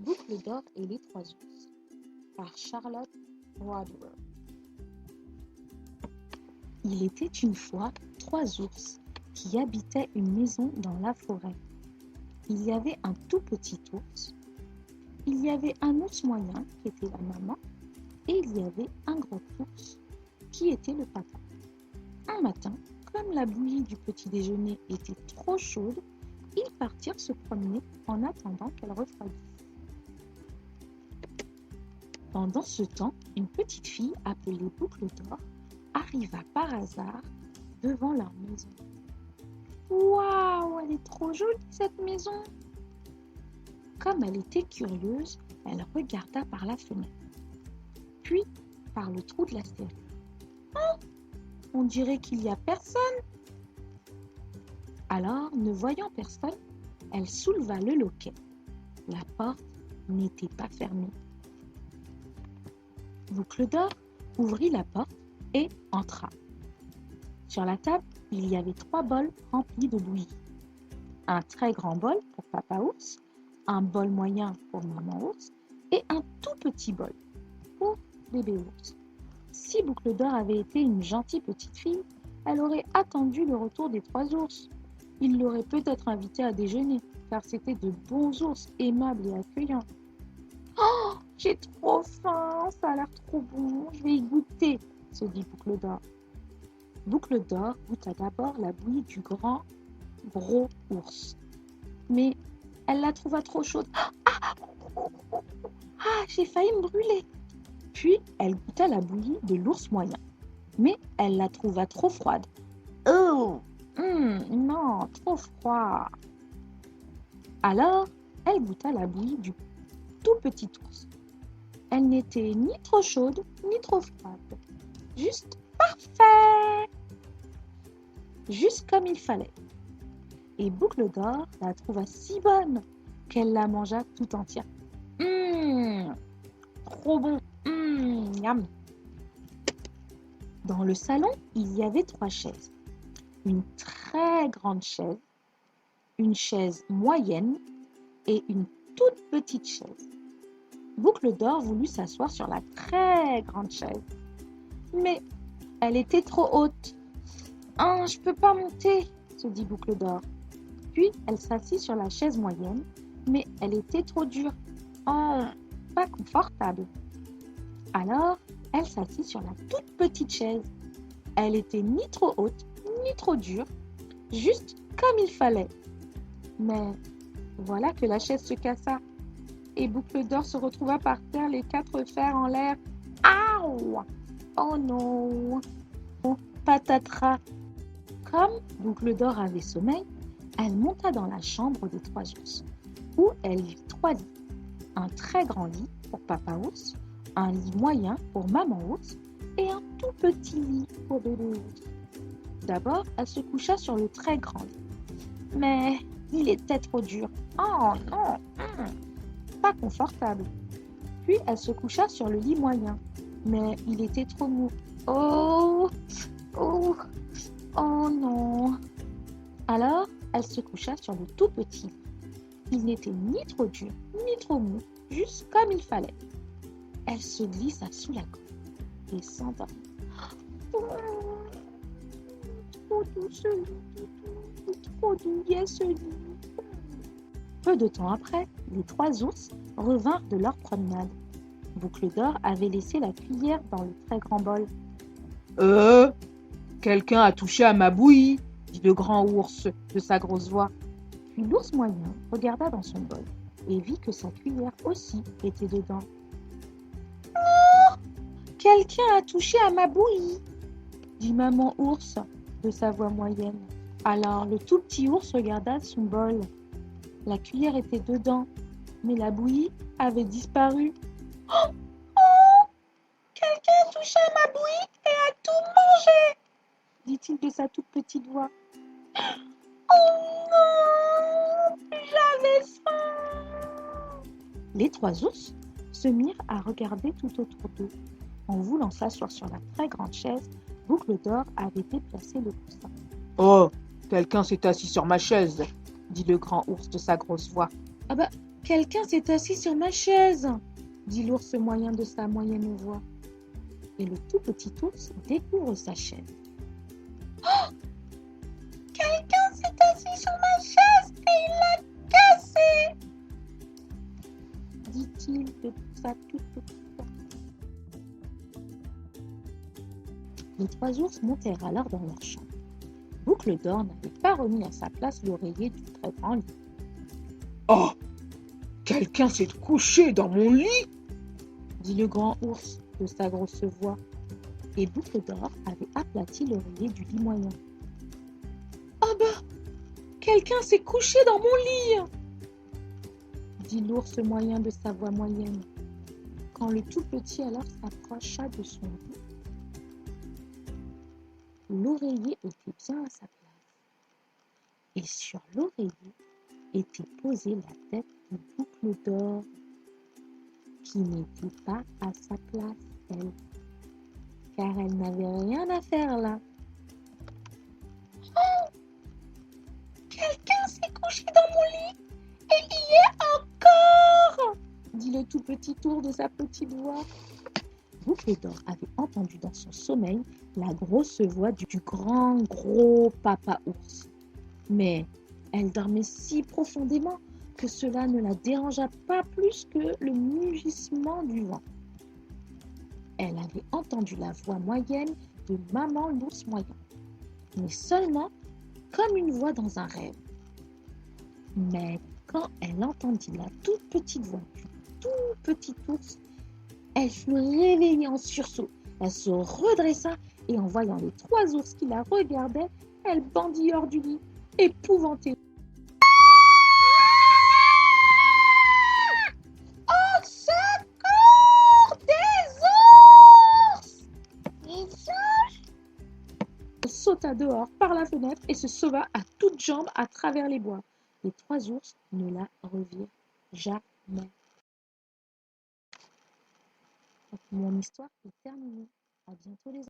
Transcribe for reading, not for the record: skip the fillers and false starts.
Boucle d'or et les trois ours par Charlotte Rodwell. Il était une fois trois ours qui habitaient une maison dans la forêt. Il y avait un tout petit ours, il y avait un ours moyen qui était la maman et il y avait un gros ours qui était le papa. Un matin, comme la bouillie du petit déjeuner était trop chaude, ils partirent se promener en attendant qu'elle refroidisse. Pendant ce temps, une petite fille appelée Boucle d'or arriva par hasard devant leur maison. Waouh, elle est trop jolie cette maison! Comme elle était curieuse, elle regarda par la fenêtre, puis par le trou de la serrure. Oh, on dirait qu'il n'y a personne! Alors, ne voyant personne, elle souleva le loquet. La porte n'était pas fermée. Boucle d'or ouvrit la porte et entra. Sur la table, il y avait 3 bols remplis de bouillie. Un très grand bol pour papa ours, un bol moyen pour maman ours et un tout petit bol pour bébé ours. Si Boucle d'or avait été une gentille petite fille, elle aurait attendu le retour des 3 ours. Il l'aurait peut-être invité à déjeuner, car c'étaient de bons ours aimables et accueillants. Oh, j'ai trop faim, ça a l'air trop bon, je vais y goûter, se dit Boucle d'or. Boucle d'or goûta d'abord la bouillie du grand, gros ours. Mais elle la trouva trop chaude. J'ai failli me brûler. Puis elle goûta la bouillie de l'ours moyen. Mais elle la trouva trop froide. Oh, non, trop froid. Alors, elle goûta la bouillie du tout petit ours. Elle n'était ni trop chaude, ni trop froide. Juste parfait. Juste comme il fallait. Et Boucle d'or la trouva si bonne qu'elle la mangea tout entière. Trop bon. Miam. Dans le salon, il y avait 3 chaises. Une très grande chaise, une chaise moyenne et une toute petite chaise. Boucle d'or voulut s'asseoir sur la très grande chaise. Mais elle était trop haute. Je peux pas monter, se dit Boucle d'or. Puis elle s'assit sur la chaise moyenne, mais elle était trop dure. Pas confortable. Alors, elle s'assit sur la toute petite chaise. Elle était ni trop haute, ni trop dure, juste comme il fallait. Mais voilà que la chaise se cassa et Boucle d'or se retrouva par terre, les 4 fers en l'air. Aouh! Oh non! Patatras! Comme Boucle d'or avait sommeil, elle monta dans la chambre des 3 ours, où elle vit 3 lits. Un très grand lit pour papa ours, un lit moyen pour maman ours et un tout petit lit pour bébé ours. D'abord, elle se coucha sur le très grand lit. Mais il était trop dur. Oh non! Pas confortable. Puis elle se coucha sur le lit moyen. Mais il était trop mou. Oh non! Alors, elle se coucha sur le tout petit lit. Il n'était ni trop dur, ni trop mou, juste comme il fallait. Elle se glissa sous la couette et s'endormit. Trop doux ce lit, trop douillet ce lit. Peu de temps après, les 3 ours revinrent de leur promenade. Boucle d'or avait laissé la cuillère dans le très grand bol. Quelqu'un a touché à ma bouillie, dit le grand ours de sa grosse voix. Puis l'ours moyen regarda dans son bol et vit que sa cuillère aussi était dedans. Oh, quelqu'un a touché à ma bouillie, dit maman ours de sa voix moyenne. Alors le tout petit ours regarda son bol. La cuillère était dedans, mais la bouillie avait disparu. Oh, quelqu'un a touché à ma bouillie et a tout mangé, dit-il de sa toute petite voix. Oh non, j'avais faim. Les 3 ours se mirent à regarder tout autour d'eux. En voulant s'asseoir sur la très grande chaise, Boucle d'or avait déplacé le coussin. Oh, quelqu'un s'est assis sur ma chaise, dit le grand ours de sa grosse voix. Quelqu'un s'est assis sur ma chaise, dit l'ours moyen de sa moyenne voix. Et le tout petit ours découvre sa chaise. Oh! Quelqu'un s'est assis sur ma chaise et il l'a cassée, dit-il de sa toute petite voix. Les trois ours montèrent alors dans leur chambre. Boucle d'Or n'avait pas remis à sa place l'oreiller du très grand lit. Oh, quelqu'un s'est couché dans mon lit, dit le grand ours de sa grosse voix. Et Boucle d'Or avait aplati l'oreiller du lit moyen. Ah bah, quelqu'un s'est couché dans mon lit, dit l'ours moyen de sa voix moyenne, quand le tout petit alors s'approcha de son lit. L'oreiller était bien à sa place. Et sur l'oreiller était posée la tête de Boucle d'Or, qui n'était pas à sa place, elle, car elle n'avait rien à faire là. Oh! Quelqu'un s'est couché dans mon lit et y est encore, dit le tout petit ours de sa petite voix. Boucle d'Or avait entendu dans son sommeil la grosse voix du grand gros papa ours. Mais elle dormait si profondément que cela ne la dérangea pas plus que le mugissement du vent. Elle avait entendu la voix moyenne de maman l'ours moyen, mais seulement comme une voix dans un rêve. Mais quand elle entendit la toute petite voix du tout petit ours, elle fut réveillée en sursaut. Elle se redressa et en voyant les trois ours qui la regardaient, elle bondit hors du lit, épouvantée. Au secours des ours! Elle sauta dehors par la fenêtre et se sauva à toutes jambes à travers les bois. Les trois ours ne la revirent jamais. Mon histoire est terminée. À bientôt les